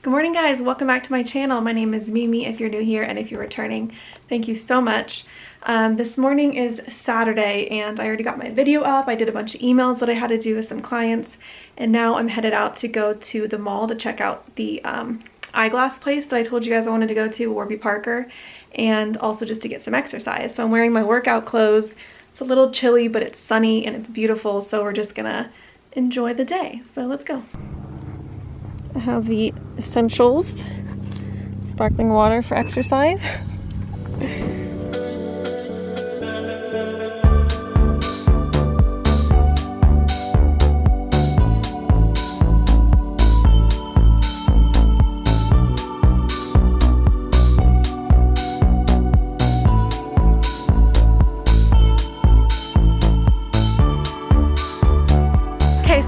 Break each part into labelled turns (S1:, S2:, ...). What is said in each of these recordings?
S1: Good morning guys, welcome back to my channel. My name is Mimi if you're new here, and if you're returning, thank you so much. This morning is Saturday and I already got my video up. I did a bunch of emails that I had to do with some clients, and now I'm headed out to go to the mall to check out the eyeglass place that I told you guys I wanted to go to, Warby Parker, and also just to get some exercise. So I'm wearing my workout clothes. It's a little chilly, but it's sunny and it's beautiful, so we're just gonna enjoy the day. So let's go. I have the essentials, sparkling water for exercise.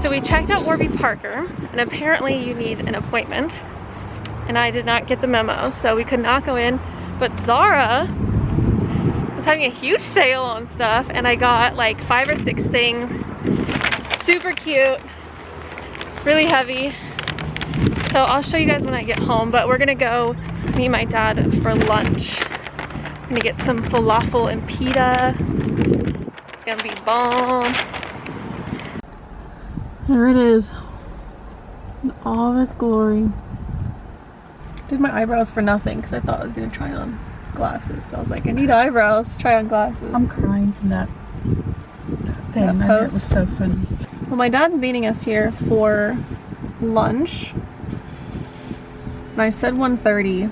S1: So we checked out Warby Parker, and apparently you need an appointment, and I did not get the memo, so we could not go in. But Zara was having a huge sale on stuff, and I got like 5 or 6 things. Super cute, really heavy. So I'll show you guys when I get home, but we're gonna go meet my dad for lunch. I'm gonna get some falafel and pita. It's gonna be bomb. There it is, in all of its glory. Did my eyebrows for nothing because I thought I was gonna try on glasses. So I was like, I need eyebrows, try on glasses.
S2: I'm crying from that thing.
S1: That
S2: I thought it was so funny.
S1: Well, my dad's meeting us here for lunch. And I said 1:30.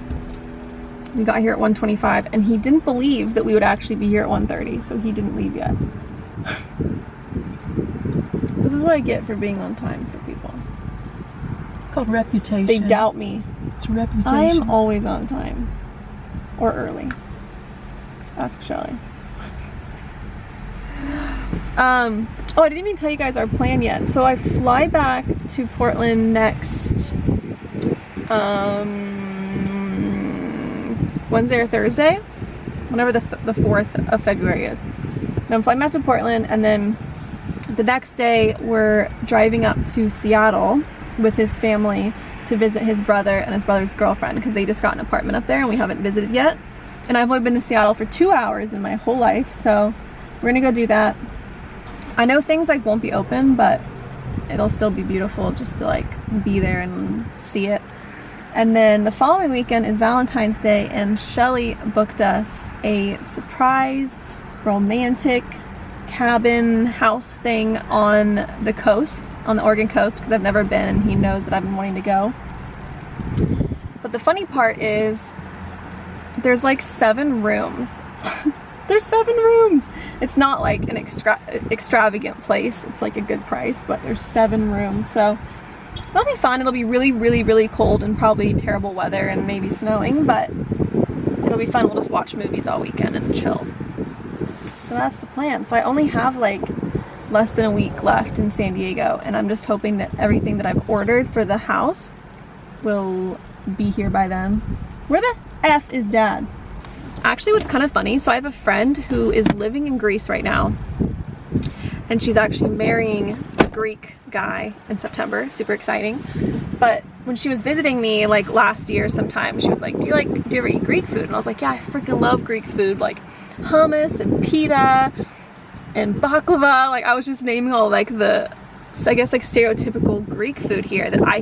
S1: We got here at 1:25, and he didn't believe that we would actually be here at 1:30, so he didn't leave yet. This is what I get for being on time for people.
S2: It's called reputation.
S1: They doubt me.
S2: It's reputation.
S1: I am always on time. Or early. Ask Shelly. Oh, I didn't even tell you guys our plan yet. So I fly back to Portland next Wednesday or Thursday. Whenever the 4th of February is. And I'm flying back to Portland, and then the next day we're driving up to Seattle with his family to visit his brother and his brother's girlfriend, because they just got an apartment up there and we haven't visited yet. And I've only been to Seattle for 2 hours in my whole life, so we're gonna go do that. I know things like won't be open, but it'll still be beautiful just to like be there and see it. And then the following weekend is Valentine's Day, and Shelly booked us a surprise romantic cabin house thing on the coast, on the Oregon coast, because I've never been and he knows that I've been wanting to go. But the funny part is there's like 7 rooms. There's 7 rooms. It's not like an extravagant place. It's like a good price, but there's 7 rooms. So it'll be fun. It'll be really, really, really cold and probably terrible weather and maybe snowing, but it'll be fun. We'll just watch movies all weekend and chill. So that's the plan. So I only have like less than a week left in San Diego, and I'm just hoping that everything that I've ordered for the house will be here by then. Where the F is Dad? Actually, what's kind of funny, so I have a friend who is living in Greece right now, and she's actually marrying a Greek guy in September. Super exciting. But when she was visiting me like last year sometime, she was like, do you ever eat Greek food? And I was like, yeah, I freaking love Greek food, like hummus and pita and baklava. Like I was just naming all like the, I guess like stereotypical Greek food here that I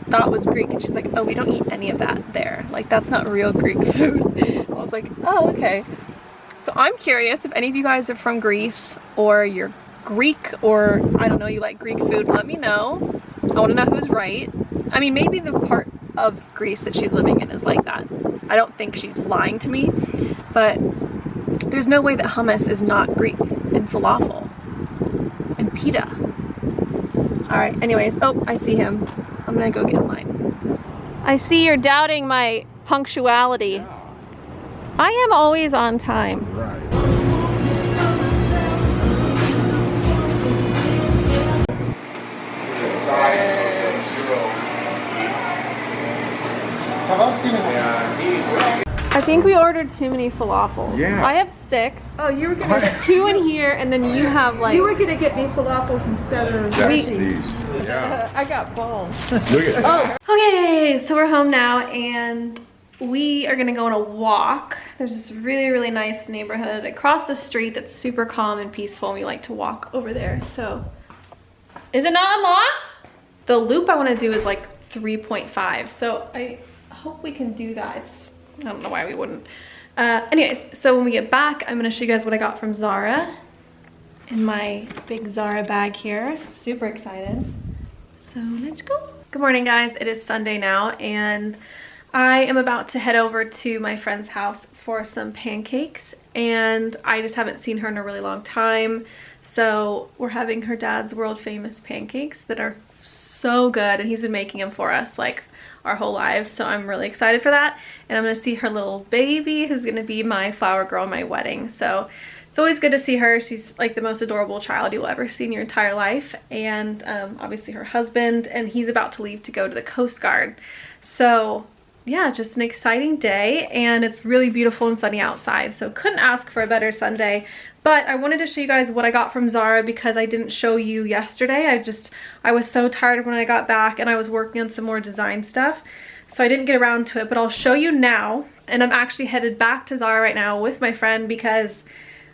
S1: thought was Greek, and she's like, oh, we don't eat any of that there, like that's not real Greek food. I was like, oh, okay. So I'm curious if any of you guys are from Greece, or you're Greek, or I don't know, you like Greek food, let me know. I want to know who's right. I mean, maybe the part of Greece that she's living in is like that. I don't think she's lying to me, but there's no way that hummus is not Greek, and falafel and pita. All right, anyways, oh, I see him. I'm gonna go get in line. I see you're doubting my punctuality. Yeah. I am always on time.
S3: Right.
S4: How about
S1: I think we ordered too many falafels.
S3: Yeah.
S1: I have 6.
S2: Oh, you were gonna
S1: 2 in here, and then you have like.
S2: you were gonna get me falafels instead of
S3: That's
S2: these.
S3: these. Yeah.
S1: I got balls.
S3: Look at that.
S1: Okay, so we're home now, and we are gonna go on a walk. There's this really, really nice neighborhood across the street that's super calm and peaceful, and we like to walk over there. So, is it not unlocked? The loop I want to do is like 3.5, so I hope we can do that. I don't know why we wouldn't. Anyways, so when we get back, I'm gonna show you guys what I got from Zara in my big Zara bag here. Super excited. So let's go. Good morning, guys. It is Sunday now, and I am about to head over to my friend's house for some pancakes, and I just haven't seen her in a really long time. So we're having her dad's world famous pancakes that are so good, and he's been making them for us like our whole lives. So I'm really excited for that. And I'm gonna see her little baby who's gonna be my flower girl in my wedding. So it's always good to see her. She's like the most adorable child you'll ever see in your entire life. And obviously her husband, and he's about to leave to go to the Coast Guard. So yeah, just an exciting day, and it's really beautiful and sunny outside. So couldn't ask for a better Sunday. But I wanted to show you guys what I got from Zara because I didn't show you yesterday. I was so tired when I got back, and I was working on some more design stuff. So I didn't get around to it, but I'll show you now. And I'm actually headed back to Zara right now with my friend because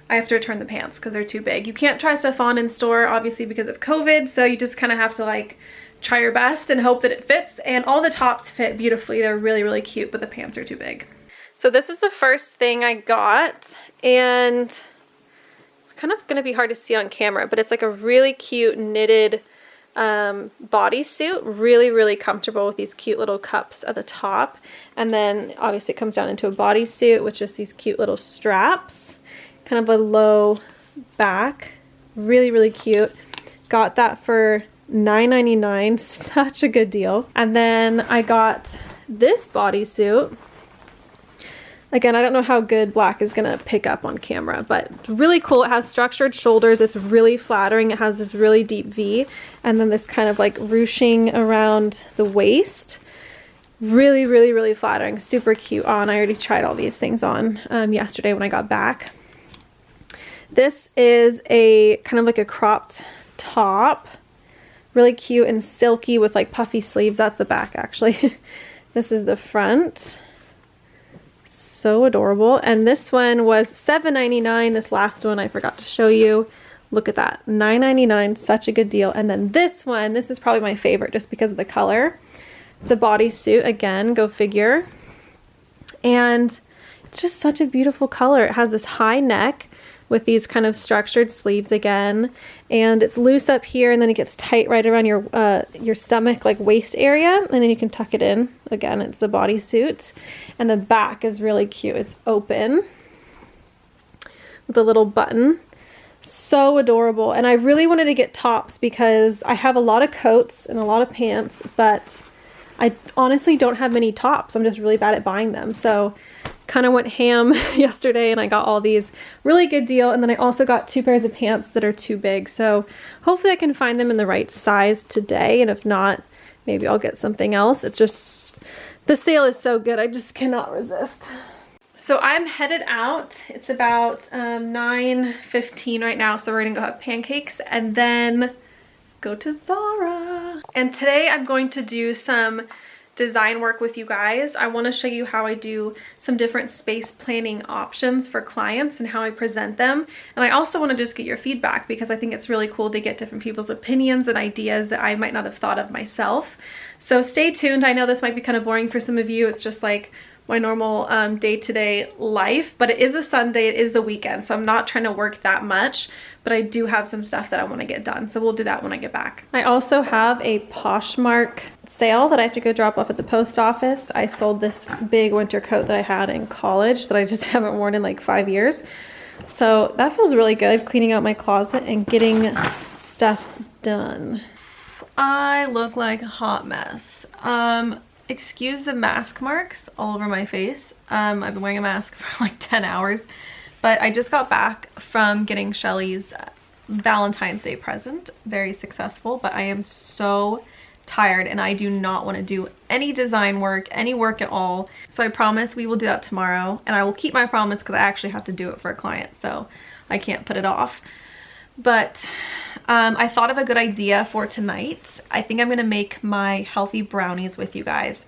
S1: I have to return the pants because they're too big. You can't try stuff on in store, obviously, because of COVID. So you just kind of have to like try your best and hope that it fits. And all the tops fit beautifully. They're really, really cute, but the pants are too big. So this is the first thing I got, and kind of gonna be hard to see on camera, but it's like a really cute knitted bodysuit, really comfortable with these cute little cups at the top, and then obviously it comes down into a bodysuit with just these cute little straps, kind of a low back, really cute. Got that for $9.99, such a good deal. And then I got this bodysuit. Again, I don't know how good black is gonna pick up on camera, but really cool. It has structured shoulders. It's really flattering. It has this really deep V, and then this kind of like ruching around the waist. Really flattering. Super cute on. I already tried all these things on yesterday when I got back. This is a kind of like a cropped top. Really cute and silky with like puffy sleeves. That's the back, actually. This is the front. So adorable. And this one was $7.99. This last one I forgot to show you. Look at that, $9.99, such a good deal. And then this one, this is probably my favorite just because of the color. It's a bodysuit, again, go figure. And it's just such a beautiful color. It has this high neck with these kind of structured sleeves again, and it's loose up here, and then it gets tight right around your stomach, like waist area, and then you can tuck it in. Again, it's the bodysuit, and the back is really cute. It's open with a little button. So adorable. And I really wanted to get tops because I have a lot of coats and a lot of pants, but I honestly don't have many tops. I'm just really bad at buying them. So kind of went ham yesterday, and I got all these really good deal. And then I also got 2 pairs of pants that are too big. So hopefully I can find them in the right size today. And if not, maybe I'll get something else. It's just, the sale is so good. I just cannot resist. So I'm headed out. It's about 9:15 right now. So we're gonna go have pancakes and then go to Zara. And today I'm going to do some design work with you guys. I want to show you how I do some different space planning options for clients and how I present them. And I also want to just get your feedback because I think it's really cool to get different people's opinions and ideas that I might not have thought of myself. So stay tuned. I know this might be kind of boring for some of you. It's just like my normal day-to-day life, but it is a Sunday, it is the weekend, so I'm not trying to work that much, but I do have some stuff that I want to get done, so we'll do that when I get back. I also have a Poshmark sale that I have to go drop off at the post office. I sold this big winter coat that I had in college that I just haven't worn in like 5 years, so that feels really good, cleaning out my closet and getting stuff done. I look like a hot mess. Excuse the mask marks all over my face. I've been wearing a mask for like 10 hours, but I just got back from getting Shelly's Valentine's Day present. Very successful, but I am so tired and I do not want to do any design work, any work at all. So I promise we will do that tomorrow, and I will keep my promise because I actually have to do it for a client, so I can't put it off. But I thought of a good idea for tonight. I think I'm gonna make my healthy brownies with you guys.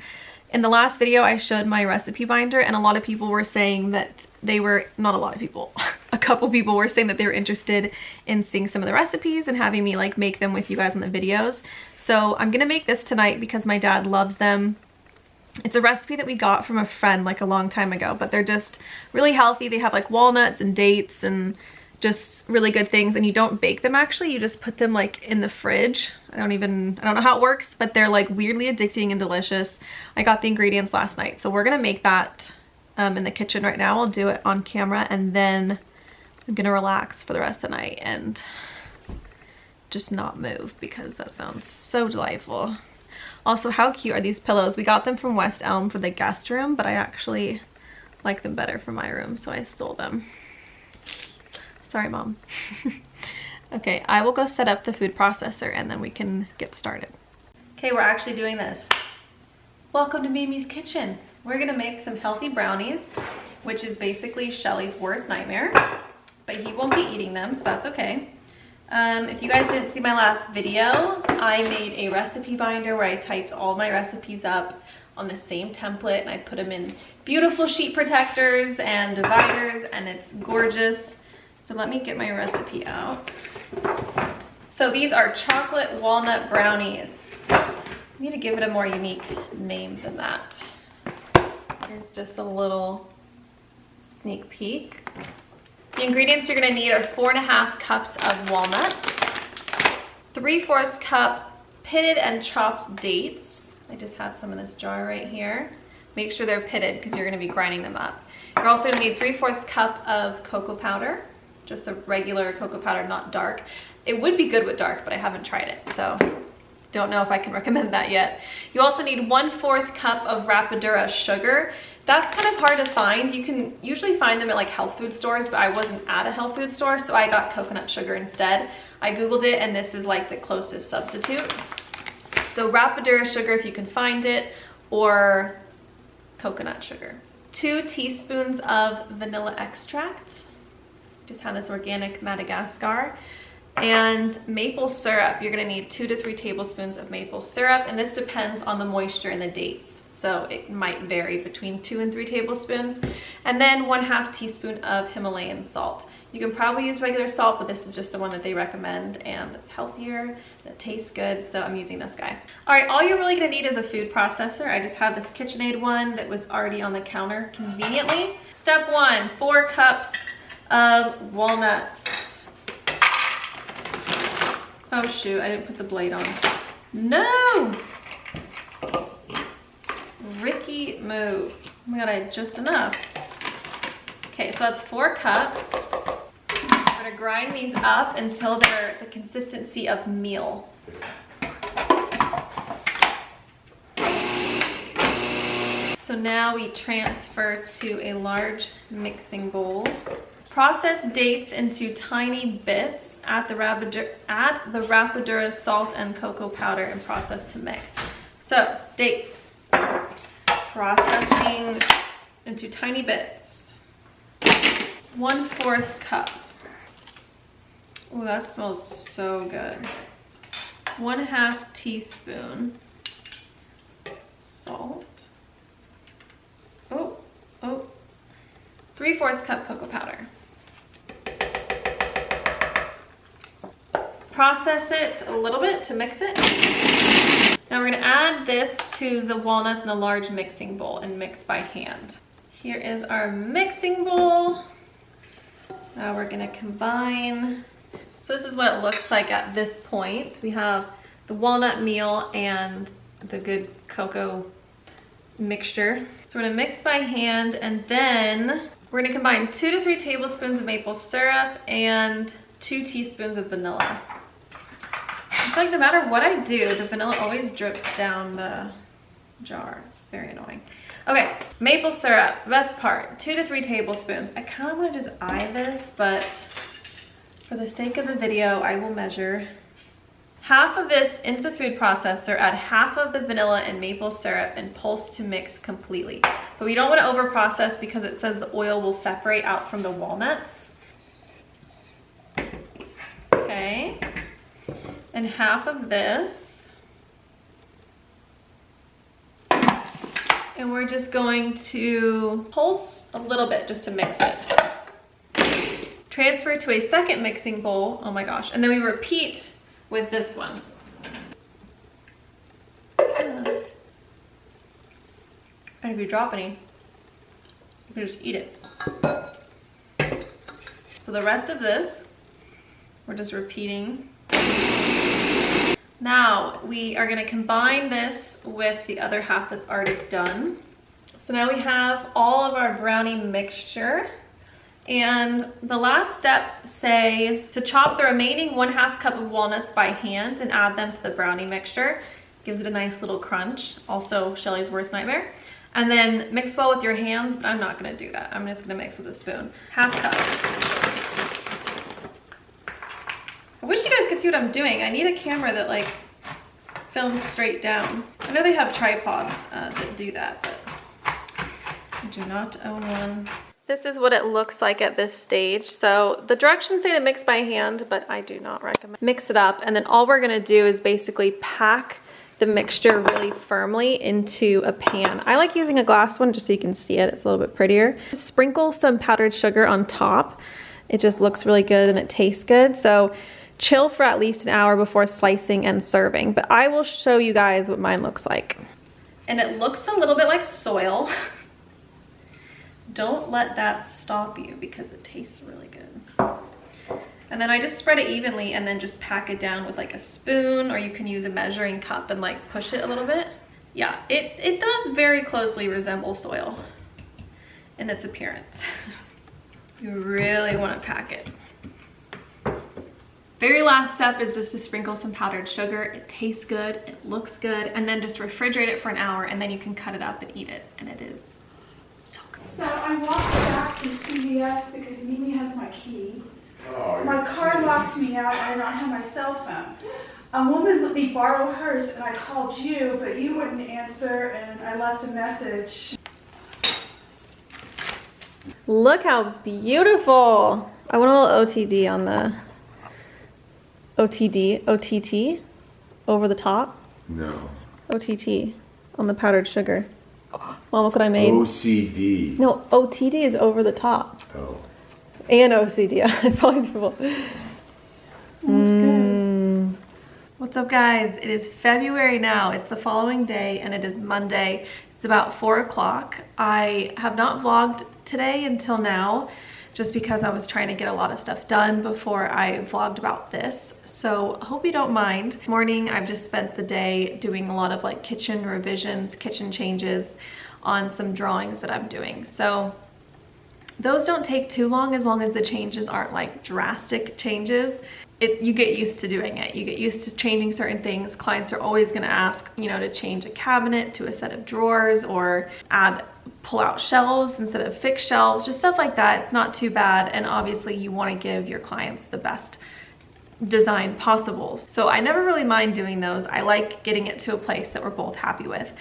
S1: In the last video, I showed my recipe binder, and a lot of people were saying that they were, not a lot of people, a couple people were saying that they were interested in seeing some of the recipes and having me like make them with you guys in the videos. So I'm gonna make this tonight because my dad loves them. It's a recipe that we got from a friend like a long time ago, but they're just really healthy. They have like walnuts and dates and just really good things, and you don't bake them actually, you just put them like in the fridge. I don't know how it works, but they're like weirdly addicting and delicious. I got the ingredients last night, so we're gonna make that in the kitchen right now. I'll do it on camera, and then I'm gonna relax for the rest of the night and just not move because that sounds so delightful. Also, how cute are these pillows? We got them from West Elm for the guest room, but I actually like them better for my room, so I stole them. Sorry, Mom. Okay, I will go set up the food processor and then we can get started. Okay, we're actually doing this. Welcome to Mimi's kitchen. We're gonna make some healthy brownies, which is basically Shelly's worst nightmare, but he won't be eating them, so that's okay. If you guys didn't see my last video, I made a recipe binder where I typed all my recipes up on the same template, and I put them in beautiful sheet protectors and dividers, and it's gorgeous. So let me get my recipe out. So these are chocolate walnut brownies. I need to give it a more unique name than that. Here's just a little sneak peek. The ingredients you're gonna need are 4.5 cups of walnuts, 3/4 cup pitted and chopped dates. I just have some in this jar right here. Make sure they're pitted because you're gonna be grinding them up. You're also gonna need 3/4 cup of cocoa powder, just the regular cocoa powder, not dark. It would be good with dark, but I haven't tried it, so don't know if I can recommend that yet. You also need 1/4 cup of Rapadura sugar. That's kind of hard to find. You can usually find them at like health food stores, but I wasn't at a health food store, so I got coconut sugar instead. I Googled it, and this is like the closest substitute. So Rapadura sugar if you can find it, or coconut sugar. 2 teaspoons of vanilla extract. Just have this organic Madagascar. And maple syrup. You're gonna need 2 to 3 tablespoons of maple syrup, and this depends on the moisture in the dates. So it might vary between 2 and 3 tablespoons. And then 1/2 teaspoon of Himalayan salt. You can probably use regular salt, but this is just the one that they recommend, and it's healthier, and it tastes good, so I'm using this guy. All right, all you're really gonna need is a food processor. I just have this KitchenAid one that was already on the counter conveniently. Step 1, 4 cups of walnuts. Oh shoot, I didn't put the blade on. No! Ricky move. Oh my god, I had just enough. Okay, so that's 4 cups. I'm gonna grind these up until they're the consistency of meal. So now we transfer to a large mixing bowl. Process dates into tiny bits. Add the Rapadura salt and cocoa powder and process to mix. So dates. Processing into tiny bits. 1/4 cup. Oh, that smells so good. 1/2 teaspoon salt. Oh. 3/4 cup cocoa powder. Process it a little bit to mix it. Now we're gonna add this to the walnuts in a large mixing bowl and mix by hand. Here is our mixing bowl. Now we're gonna combine. So this is what it looks like at this point. We have the walnut meal and the good cocoa mixture. So we're gonna mix by hand, and then we're gonna combine 2 to 3 tablespoons of maple syrup and 2 teaspoons of vanilla. It's like no matter what I do, the vanilla always drips down the jar. It's very annoying. Okay, maple syrup, best part, 2 to 3 tablespoons. I kind of want to just eye this, but for the sake of the video, I will measure. half of this into the food processor, add half of the vanilla and maple syrup, and pulse to mix completely. But we don't want to over process because it says the oil will separate out from the walnuts. Okay, and half of this. And we're just going to pulse a little bit just to mix it. Transfer to a second mixing bowl. Oh my gosh. And then we repeat with this one. And if you drop any, you can just eat it. So the rest of this, we're just repeating. Now we are gonna combine this with the other half that's already done. So now we have all of our brownie mixture. And the last steps say to chop the remaining 1/2 cup of walnuts by hand and add them to the brownie mixture. Gives it a nice little crunch. Also Shelly's worst nightmare. And then mix well with your hands, but I'm not gonna do that. I'm just gonna mix with a spoon. 1/2 cup. I wish you guys could see what I'm doing. I need a camera that like films straight down. I know they have tripods that do that, but I do not own one. This is what it looks like at this stage. So the directions say to mix by hand, but I do not recommend. Mix it up, and then all we're gonna do is basically pack the mixture really firmly into a pan. I like using a glass one just so you can see it. It's a little bit prettier. Sprinkle some powdered sugar on top. It just looks really good and it tastes good. So chill for at least an hour before slicing and serving. But I will show you guys what mine looks like. And it looks a little bit like soil. Don't let that stop you because it tastes really good. And then I just spread it evenly and then just pack it down with like a spoon, or you can use a measuring cup and like push it a little bit. Yeah, it does very closely resemble soil in its appearance. You really want to pack it. Very last step is just to sprinkle some powdered sugar. It tastes good, it looks good, and then just refrigerate it for an hour, and then you can cut it up and eat it, and it is so good.
S2: So I walked back from CVS because Mimi has my key.
S3: Oh,
S2: My car locked me out and I don't have my cell phone. A woman let me borrow hers and I called you, but you wouldn't answer, and I left a message.
S1: Look how beautiful. I want a little OTD on the OTT over the top.
S3: No.
S1: OTT on the powdered sugar. Mom, look what I made.
S3: OCD.
S1: No, OTD is over the top.
S3: Oh.
S1: And OCD. I probably threw both. What's up, guys? It is February now. It's the following day and it is Monday. It's about 4 o'clock. I have not vlogged today until now just because I was trying to get a lot of stuff done before I vlogged about this. So I hope you don't mind. This morning, I've just spent the day doing a lot of like kitchen revisions, kitchen changes on some drawings that I'm doing. So those don't take too long as the changes aren't like drastic changes. You get used to doing it. You get used to changing certain things. Clients are always gonna ask, you know, to change a cabinet to a set of drawers or pull out shelves instead of fixed shelves, just stuff like that. It's not too bad. And obviously you wanna give your clients the best design possible. So I never really mind doing those. I like getting it to a place that we're both happy with.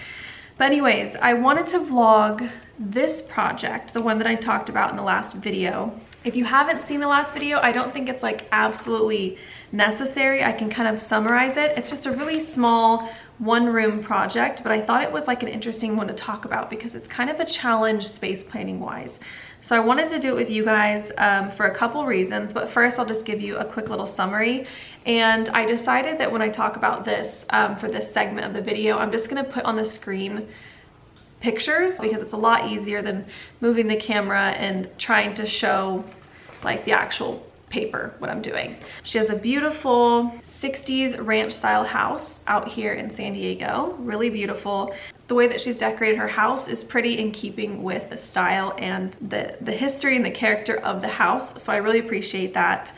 S1: But anyways, I wanted to vlog this project, the one that I talked about in the last video. If you haven't seen the last video, I don't think it's like absolutely necessary. I can kind of summarize it. It's just a really small one-room project, but I thought it was like an interesting one to talk about because it's kind of a challenge space planning wise. So I wanted to do it with you guys for a couple reasons, but first I'll just give you a quick little summary. And I decided that when I talk about this for this segment of the video, I'm just gonna put on the screen pictures because it's a lot easier than moving the camera and trying to show like the actual paper, what I'm doing. She has a beautiful 60s ranch style house out here in San Diego, really beautiful. The way that she's decorated her house is pretty in keeping with the style and the history and the character of the house. So I really appreciate that.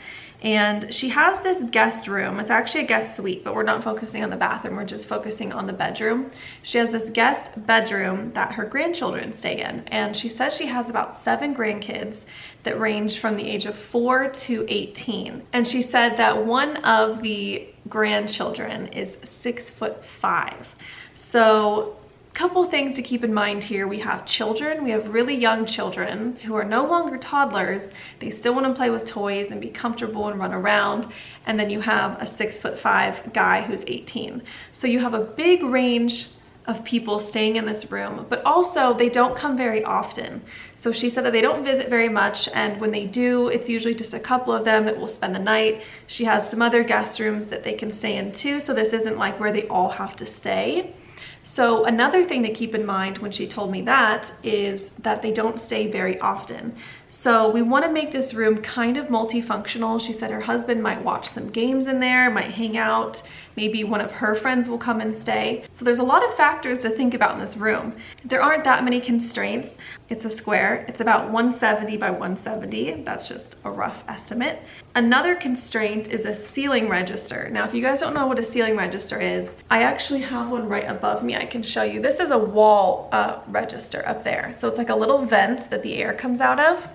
S1: And she has this guest room. It's actually a guest suite, but we're not focusing on the bathroom. We're just focusing on the bedroom. She has this guest bedroom that her grandchildren stay in. And she says she has about 7 grandkids that range from the age of 4 to 18. And she said that one of the grandchildren is 6'5". So couple things to keep in mind here. We have children, we have really young children who are no longer toddlers. They still want to play with toys and be comfortable and run around. And then you have a 6'5" guy who's 18. So you have a big range of people staying in this room, but also they don't come very often. So she said that they don't visit very much, and when they do, it's usually just a couple of them that will spend the night. She has some other guest rooms that they can stay in too, so this isn't like where they all have to stay. So another thing to keep in mind when she told me that is that they don't stay very often. So we want to make this room kind of multifunctional. She said her husband might watch some games in there, might hang out, maybe one of her friends will come and stay. So there's a lot of factors to think about in this room. There aren't that many constraints. It's a square. It's about 170 by 170. That's just a rough estimate. Another constraint is a ceiling register. Now, if you guys don't know what a ceiling register is, I actually have one right above me. I can show you. This is a wall register up there. So it's like a little vent that the air comes out of.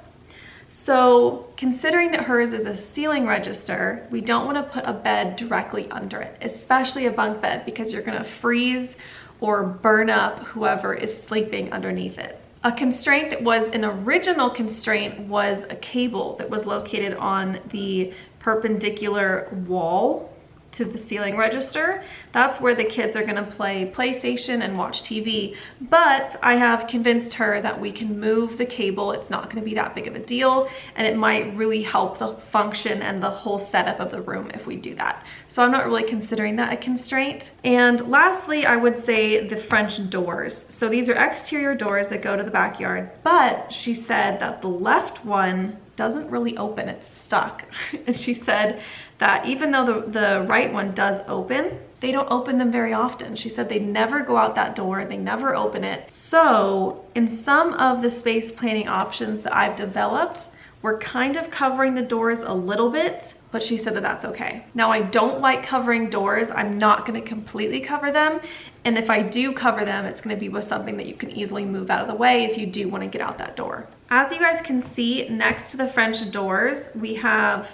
S1: So considering that hers is a ceiling register, we don't want to put a bed directly under it, especially a bunk bed, because you're going to freeze or burn up whoever is sleeping underneath it. A constraint that was an original constraint was a cable that was located on the perpendicular wall to the ceiling register. That's where the kids are gonna play PlayStation and watch TV. But I have convinced her that we can move the cable. It's not gonna be that big of a deal, and it might really help the function and the whole setup of the room if we do that. So I'm not really considering that a constraint. And lastly, I would say the French doors. So these are exterior doors that go to the backyard, but she said that the left one doesn't really open, it's stuck. And she said that even though the right one does open, they don't open them very often. She said they never go out that door, they never open it. So in some of the space planning options that I've developed, we're kind of covering the doors a little bit, but she said that that's okay. Now, I don't like covering doors. I'm not gonna completely cover them. And if I do cover them, it's gonna be with something that you can easily move out of the way if you do wanna get out that door. As you guys can see, next to the French doors, we have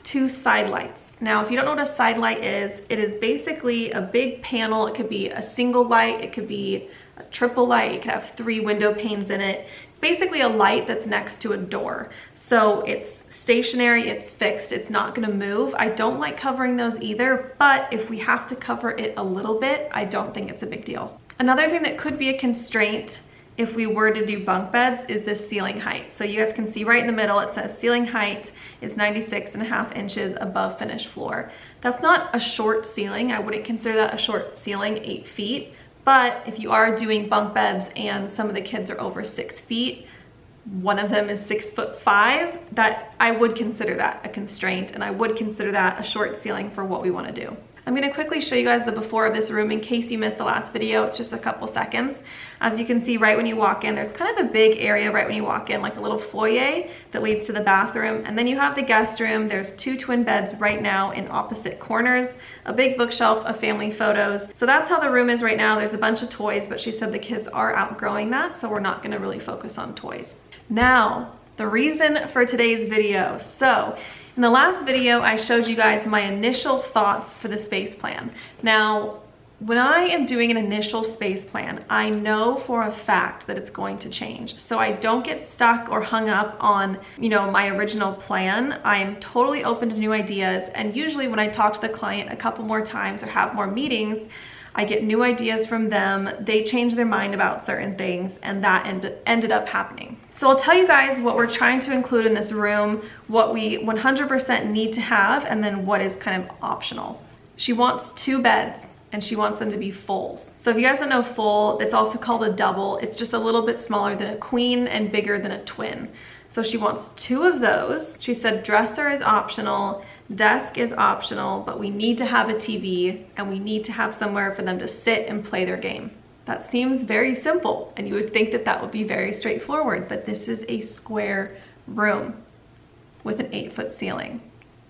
S1: 2 side lights. Now, if you don't know what a side light is, it is basically a big panel. It could be a single light, it could be a triple light, it could have 3 window panes in it. It's basically a light that's next to a door. So it's stationary, it's fixed, it's not gonna move. I don't like covering those either, but if we have to cover it a little bit, I don't think it's a big deal. Another thing that could be a constraint if we were to do bunk beds is this ceiling height. So you guys can see right in the middle, it says ceiling height is 96.5 inches above finished floor. That's not a short ceiling. I wouldn't consider that a short ceiling, 8 feet. But if you are doing bunk beds and some of the kids are over 6 feet, one of them is 6'5", that I would consider that a constraint, and I would consider that a short ceiling for what we want to do. I'm going to quickly show you guys the before of this room in case you missed the last video. It's just a couple seconds. As you can see right when you walk in, there's kind of a big area right when you walk in, like a little foyer that leads to the bathroom. And then you have the guest room. There's 2 twin beds right now in opposite corners, a big bookshelf of family photos. So that's how the room is right now. There's a bunch of toys, but she said the kids are outgrowing that, so we're not going to really focus on toys. Now, the reason for today's video. So in the last video, I showed you guys my initial thoughts for the space plan. Now, when I am doing an initial space plan, I know for a fact that it's going to change. So I don't get stuck or hung up on, my original plan. I am totally open to new ideas. And usually when I talk to the client a couple more times or have more meetings, I get new ideas from them, they change their mind about certain things, and that ended up happening. So I'll tell you guys what we're trying to include in this room, what we 100% need to have, and then what is kind of optional. She wants 2 beds, and she wants them to be fulls. So if you guys don't know full, it's also called a double. It's just a little bit smaller than a queen and bigger than a twin. So she wants 2 of those. She said dresser is optional, desk is optional, but we need to have a TV and we need to have somewhere for them to sit and play their game. That seems very simple, and you would think that that would be very straightforward, but this is a square room with an 8-foot ceiling.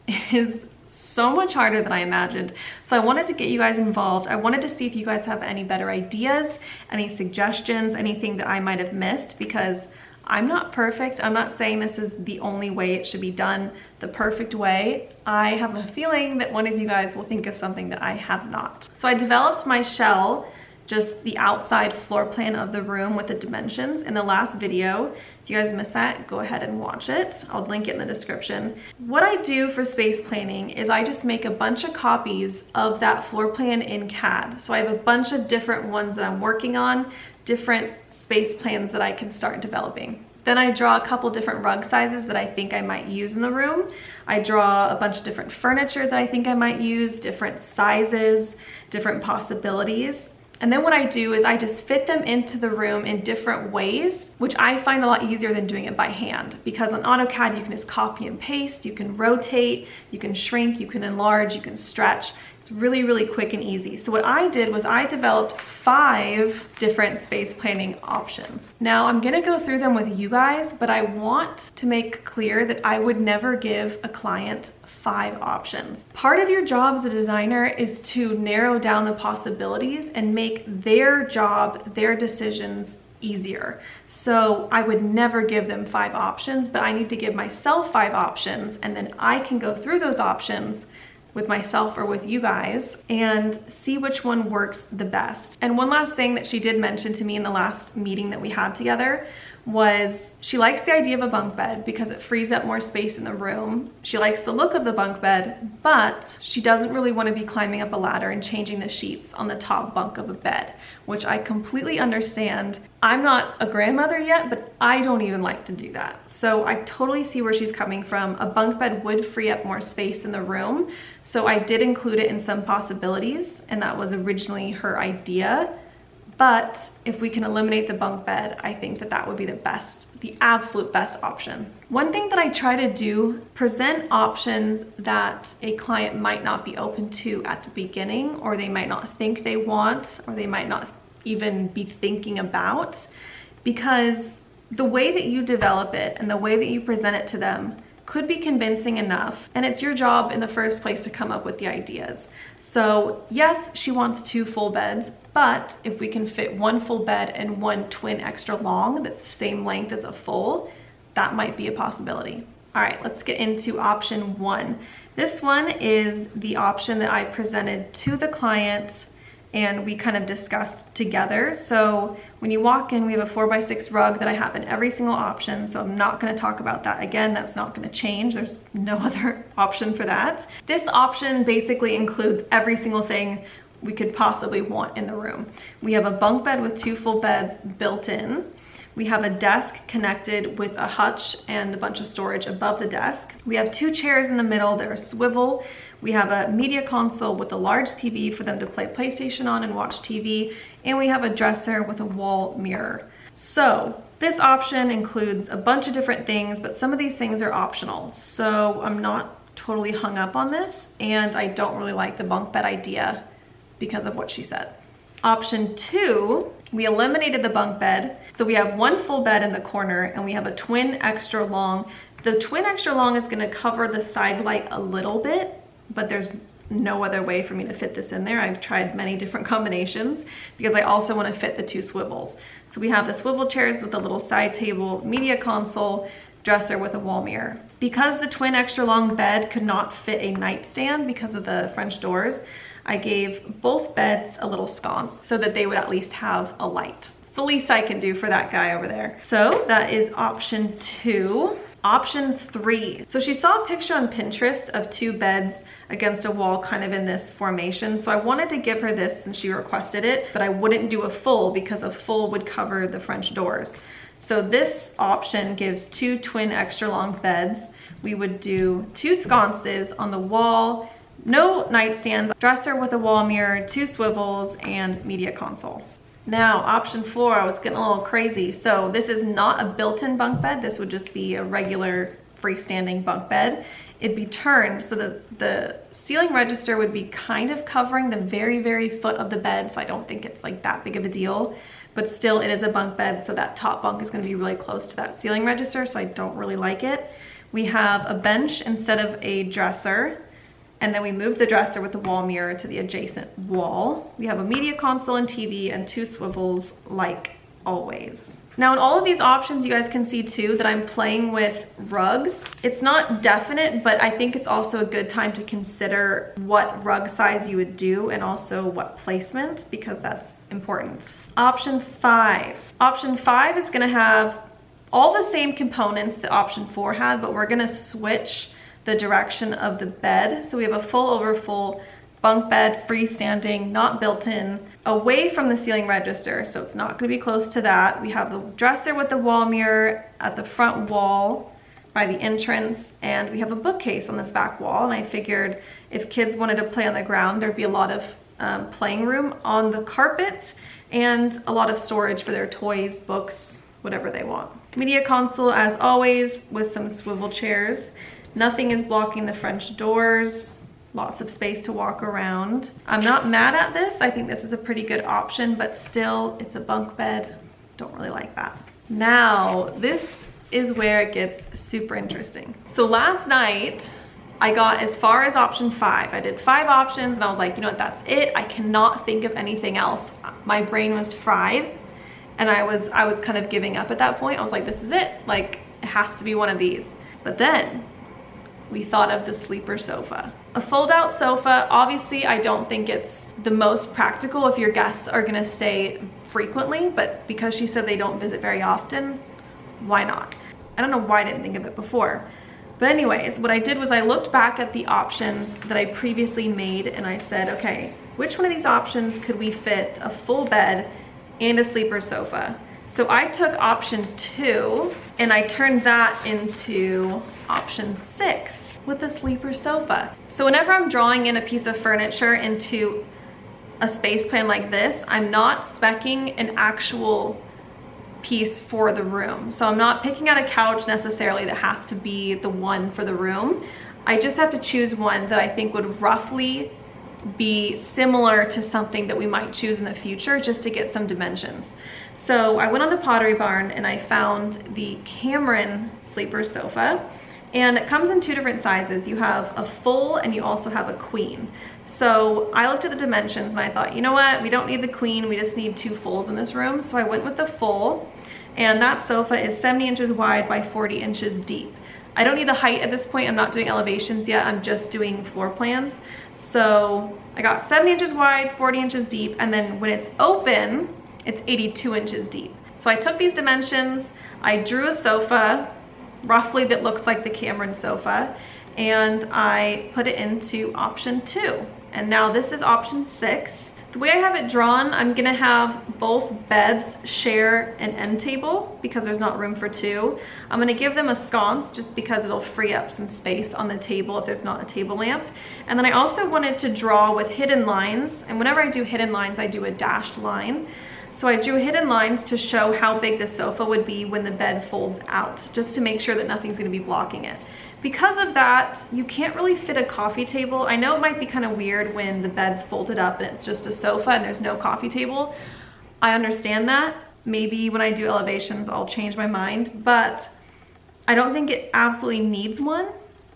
S1: It is so much harder than I imagined. So I wanted to get you guys involved. I wanted to see if you guys have any better ideas, any suggestions, anything that I might have missed, because I'm not perfect. I'm not saying this is the only way it should be done, the perfect way. I have a feeling that one of you guys will think of something that I have not. So I developed my shell, just the outside floor plan of the room with the dimensions, in the last video. If you guys missed that, go ahead and watch it. I'll link it in the description. What I do for space planning is I just make a bunch of copies of that floor plan in CAD. So I have a bunch of different ones that I'm working on, different space plans that I can start developing. Then I draw a couple different rug sizes that I think I might use in the room. I draw a bunch of different furniture that I think I might use, different sizes, different possibilities. And then what I do is I just fit them into the room in different ways, which I find a lot easier than doing it by hand, because on AutoCAD you can just copy and paste, you can rotate, you can shrink, you can enlarge, you can stretch. It's really, really quick and easy. So what I did was I developed 5 different space planning options. Now I'm gonna go through them with you guys, but I want to make clear that I would never give a client 5 options. Part of your job as a designer is to narrow down the possibilities and make their job, their decisions easier. So I would never give them 5 options, but I need to give myself 5 options, and then I can go through those options with myself or with you guys and see which one works the best. And one last thing that she did mention to me in the last meeting that we had together was she likes the idea of a bunk bed because it frees up more space in the room. She likes the look of the bunk bed, but she doesn't really want to be climbing up a ladder and changing the sheets on the top bunk of a bed, which I completely understand. I'm not a grandmother yet, but I don't even like to do that. So I totally see where she's coming from. A bunk bed would free up more space in the room. So I did include it in some possibilities, and that was originally her idea. But if we can eliminate the bunk bed, I think that that would be the absolute best option. One thing that I try to do, present options that a client might not be open to at the beginning, or they might not think they want, or they might not even be thinking about, because the way that you develop it and the way that you present it to them could be convincing enough, and it's your job in the first place to come up with the ideas. So yes, she wants 2 full beds, but if we can fit 1 full bed and 1 twin extra long that's the same length as a full, that might be a possibility. All right, let's get into option 1. This one is the option that I presented to the client and we kind of discussed together. So when you walk in, we have a 4x6 rug that I have in every single option. So I'm not going to talk about that again. That's not going to change. There's no other option for that. This option basically includes every single thing we could possibly want in the room. We have a bunk bed with 2 full beds built in. We have a desk connected with a hutch and a bunch of storage above the desk. We have 2 chairs in the middle. They're a swivel. We have a media console with a large TV for them to play PlayStation on and watch TV. And we have a dresser with a wall mirror. So this option includes a bunch of different things, but some of these things are optional. So I'm not totally hung up on this, and I don't really like the bunk bed idea because of what she said. Option 2, we eliminated the bunk bed. So we have 1 full bed in the corner and we have a twin extra long. The twin extra long is going to cover the side light a little bit, but there's no other way for me to fit this in there. I've tried many different combinations because I also want to fit the 2 swivels. So we have the swivel chairs with a little side table, media console, dresser with a wall mirror. Because the twin extra long bed could not fit a nightstand because of the French doors, I gave both beds a little sconce so that they would at least have a light. It's the least I can do for that guy over there. So that is option 2. Option 3. So she saw a picture on Pinterest of 2 beds against a wall kind of in this formation. So I wanted to give her this since she requested it, but I wouldn't do a full because a full would cover the French doors. So this option gives 2 twin extra long beds. We would do 2 sconces on the wall, no nightstands, dresser with a wall mirror, 2 swivels, and media console. Now, option 4, I was getting a little crazy. So this is not a built-in bunk bed. This would just be a regular freestanding bunk bed. It'd be turned so that the ceiling register would be kind of covering the very, very foot of the bed. So I don't think it's like that big of a deal, but still it is a bunk bed. So that top bunk is going to be really close to that ceiling register. So I don't really like it. We have a bench instead of a dresser. And then we moved the dresser with the wall mirror to the adjacent wall. We have a media console and TV and 2 swivels like always. Now in all of these options, you guys can see too that I'm playing with rugs. It's not definite, but I think it's also a good time to consider what rug size you would do and also what placement, because that's important. Option 5. Option 5 is gonna have all the same components that option 4 had, but we're gonna switch the direction of the bed. So we have a full over full bunk bed, freestanding, not built in, away from the ceiling register, so it's not gonna be close to that. We have the dresser with the wall mirror at the front wall by the entrance, and we have a bookcase on this back wall, and I figured if kids wanted to play on the ground, there'd be a lot of playing room on the carpet and a lot of storage for their toys, books, whatever they want. Media console as always with some swivel chairs. Nothing is blocking the French doors, lots of space to walk around. I'm not mad at this. I think this is a pretty good option, but still it's a bunk bed. Don't really like that. Now, this is where it gets super interesting. So last night, I got as far as option 5. I did 5 options and I was like, you know what, that's it. I cannot think of anything else. My brain was fried and I was kind of giving up at that point. I was like, this is it. Like, it has to be one of these. But then we thought of the sleeper sofa. A fold-out sofa, obviously I don't think it's the most practical if your guests are gonna stay frequently, but because she said they don't visit very often, why not? I don't know why I didn't think of it before. But anyways, what I did was I looked back at the options that I previously made and I said, okay, which one of these options could we fit a full bed and a sleeper sofa? So I took option 2 and I turned that into option 6 with a sleeper sofa. So whenever I'm drawing in a piece of furniture into a space plan like this, I'm not speccing an actual piece for the room. So I'm not picking out a couch necessarily that has to be the one for the room. I just have to choose one that I think would roughly be similar to something that we might choose in the future, just to get some dimensions. So I went on to Pottery Barn and I found the Cameron sleeper sofa, and it comes in 2 different sizes. You have a full and you also have a queen. So I looked at the dimensions and I thought, you know what, we don't need the queen, we just need 2 fulls in this room. So I went with the full, and that sofa is 70 inches wide by 40 inches deep. I don't need the height at this point. I'm not doing elevations yet. I'm just doing floor plans. So I got 70 inches wide, 40 inches deep, and then when it's open, it's 82 inches deep. So I took these dimensions, I drew a sofa, roughly that looks like the Cameron sofa, and I put it into option 2. And now this is option 6. The way I have it drawn, I'm gonna have both beds share an end table because there's not room for 2. I'm gonna give them a sconce just because it'll free up some space on the table if there's not a table lamp. And then I also wanted to draw with hidden lines, and whenever I do hidden lines, I do a dashed line. So I drew hidden lines to show how big the sofa would be when the bed folds out, just to make sure that nothing's gonna be blocking it. Because of that, you can't really fit a coffee table. I know it might be kind of weird when the bed's folded up and it's just a sofa and there's no coffee table. I understand that. Maybe when I do elevations, I'll change my mind, but I don't think it absolutely needs one.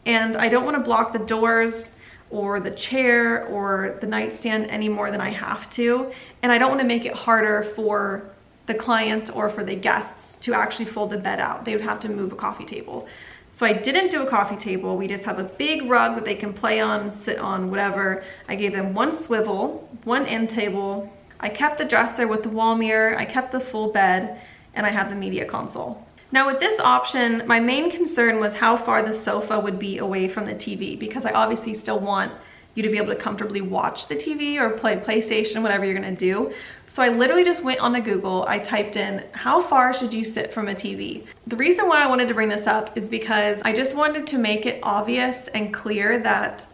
S1: And I don't want to block the doors or the chair or the nightstand any more than I have to. And I don't want to make it harder for the client or for the guests to actually fold the bed out. They would have to move a coffee table. So I didn't do a coffee table. We just have a big rug that they can play on, sit on, whatever. I gave them 1 swivel, 1 end table. I kept the dresser with the wall mirror. I kept the full bed, and I have the media console. Now with this option, my main concern was how far the sofa would be away from the TV, because I obviously still want you to be able to comfortably watch the TV or play PlayStation, whatever you're gonna do. So I literally just went onto Google, I typed in, how far should you sit from a TV? The reason why I wanted to bring this up is because I just wanted to make it obvious and clear that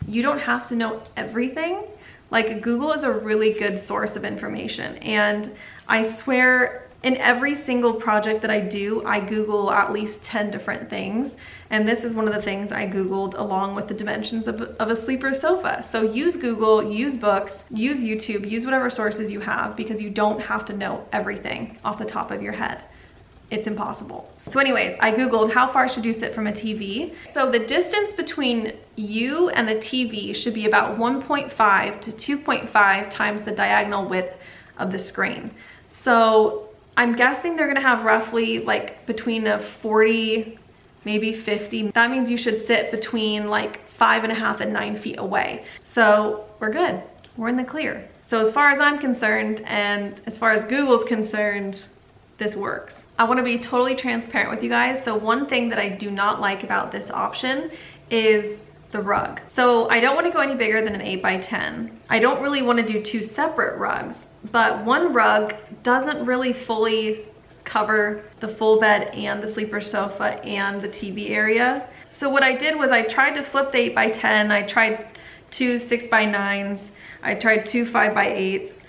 S1: you don't have to know everything. Like, Google is a really good source of information, and I swear in every single project that I do, I Google at least 10 different things. And this is one of the things I Googled along with the dimensions of a sleeper sofa. So use Google, use books, use YouTube, use whatever sources you have, because you don't have to know everything off the top of your head. it's impossible. So anyways, I Googled how far should you sit from a TV. So the distance between you and the TV should be about 1.5 to 2.5 times the diagonal width of the screen. So I'm guessing they're gonna have roughly like between a 40, maybe 50. That means you should sit between like 5.5 and 9 feet away. So we're good, we're in the clear. So as far as I'm concerned, and as far as Google's concerned, this works. I wanna be totally transparent with you guys. So one thing that I do not like about this option is the rug. So I don't wanna go any bigger than an 8x10. I don't really wanna do 2 separate rugs, but one rug doesn't really fully cover the full bed and the sleeper sofa and the TV area. So what I did was I tried to flip the 8x10, I tried 2 6x9s, I tried 2 5x8s.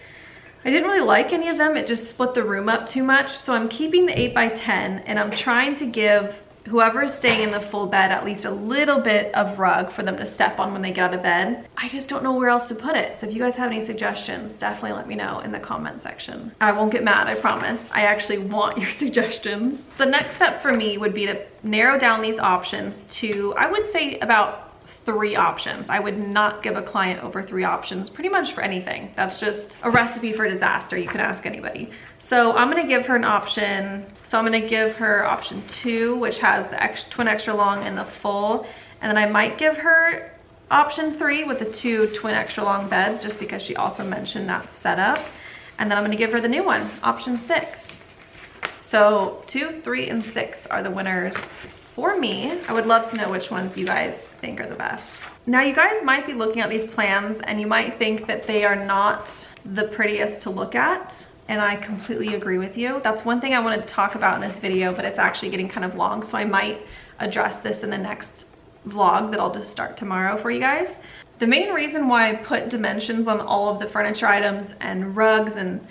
S1: I didn't really like any of them. It just split the room up too much. So I'm keeping the 8x10 and I'm trying to give whoever is staying in the full bed at least a little bit of rug for them to step on when they get out of bed. I just don't know where else to put it. So if you guys have any suggestions, definitely let me know in the comment section. I won't get mad, I promise. I actually want your suggestions. So the next step for me would be to narrow down these options to, I would say, about 3 options. I would not give a client over 3 options pretty much for anything. That's just a recipe for disaster. You can ask anybody. So I'm gonna give her an option. So I'm gonna give her option 2, which has the twin extra long and the full. And then I might give her option 3 with the 2 twin extra long beds, just because she also mentioned that setup. And then I'm gonna give her the new one, option 6. So 2, 3, and 6 are the winners for me. I would love to know which ones you guys think are the best. Now you guys might be looking at these plans and you might think that they are not the prettiest to look at, and I completely agree with you. That's one thing I wanted to talk about in this video, but it's actually getting kind of long, so I might address this in the next vlog that I'll just start tomorrow for you guys. The main reason why I put dimensions on all of the furniture items and rugs and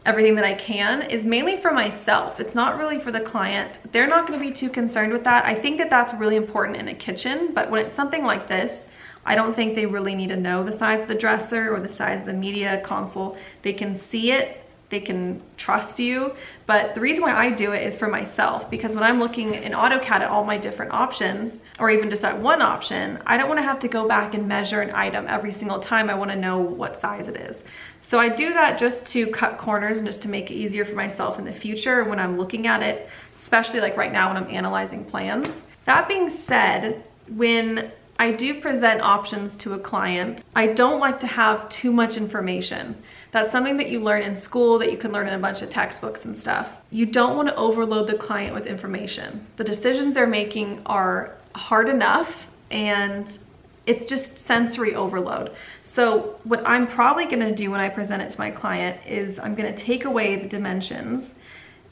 S1: everything that I can is mainly for myself. It's not really for the client. They're not going to be too concerned with that. I think that that's really important in a kitchen, but when it's something like this, I don't think they really need to know the size of the dresser or the size of the media console. They can see it, they can trust you, but the reason why I do it is for myself, because when I'm looking in AutoCAD at all my different options, or even just at one option, I don't want to have to go back and measure an item every single time. I want to know what size it is. So I do that just to cut corners and just to make it easier for myself in the future when I'm looking at it, especially like right now when I'm analyzing plans. That being said, when I do present options to a client, I don't like to have too much information. That's something that you learn in school, that you can learn in a bunch of textbooks and stuff. You don't want to overload the client with information. The decisions they're making are hard enough, and it's just sensory overload. So what I'm probably gonna do when I present it to my client is I'm gonna take away the dimensions,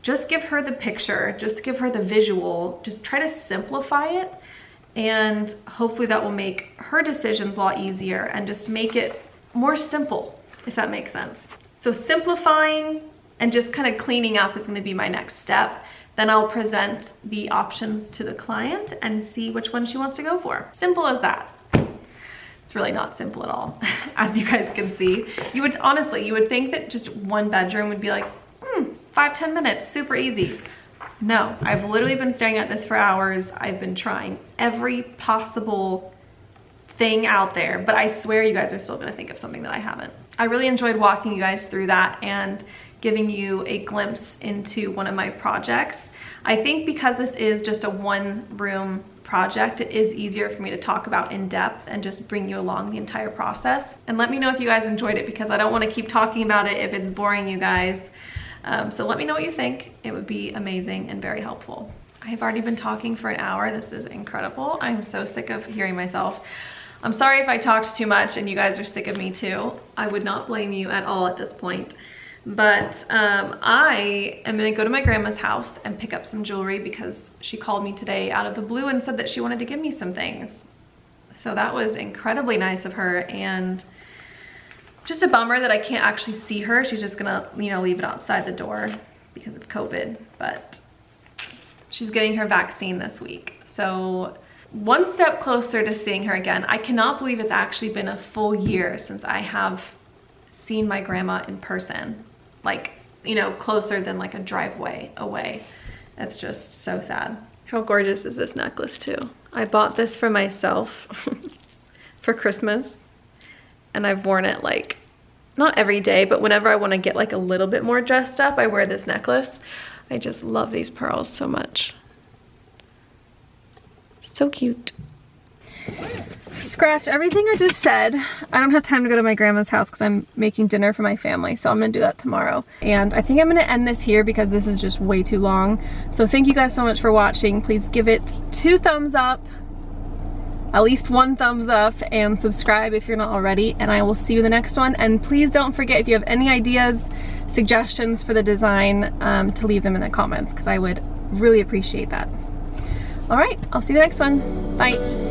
S1: just give her the picture, just give her the visual, just try to simplify it, and hopefully that will make her decisions a lot easier and just make it more simple, if that makes sense. So simplifying and just kind of cleaning up is gonna be my next step. Then I'll present the options to the client and see which one she wants to go for. Simple as that. It's really not simple at all, as you guys can see. You would, honestly, you would think that just one bedroom would be like, 5-10 minutes, super easy. No, I've literally been staring at this for hours. I've been trying every possible thing out there, but I swear you guys are still gonna think of something that I haven't. I really enjoyed walking you guys through that and giving you a glimpse into one of my projects. I think because this is just a 1-room project, it is easier for me to talk about in depth and just bring you along the entire process. And let me know if you guys enjoyed it, because I don't want to keep talking about it if it's boring you guys. So let me know what you think. It would be amazing and very helpful. I have already been talking for an hour. This is incredible. I'm so sick of hearing myself. I'm sorry if I talked too much and you guys are sick of me too. I would not blame you at all at this point. But I am gonna go to my grandma's house and pick up some jewelry, because she called me today out of the blue and said that she wanted to give me some things. So that was incredibly nice of her, and just a bummer that I can't actually see her. She's just gonna, you know, leave it outside the door because of COVID, but she's getting her vaccine this week. So one step closer to seeing her again. I cannot believe it's actually been a full year since I have seen my grandma in person. Like, you know, closer than like a driveway away. It's just so sad. How gorgeous is this necklace too? I bought this for myself for Christmas, and I've worn it like, not every day, but whenever I want to get like a little bit more dressed up, I wear this necklace. I just love these pearls so much. So cute. Scratch everything I just said. I don't have time to go to my grandma's house because I'm making dinner for my family, so I'm gonna do that tomorrow. And I think I'm gonna end this here because this is just way too long. So thank you guys so much for watching. Please give it 2 thumbs up, at least 1 thumbs up, and subscribe if you're not already, and I will see you in the next one. And please don't forget, if you have any ideas, suggestions for the design, to leave them in the comments because I would really appreciate that. All right, I'll see you in the next one. Bye.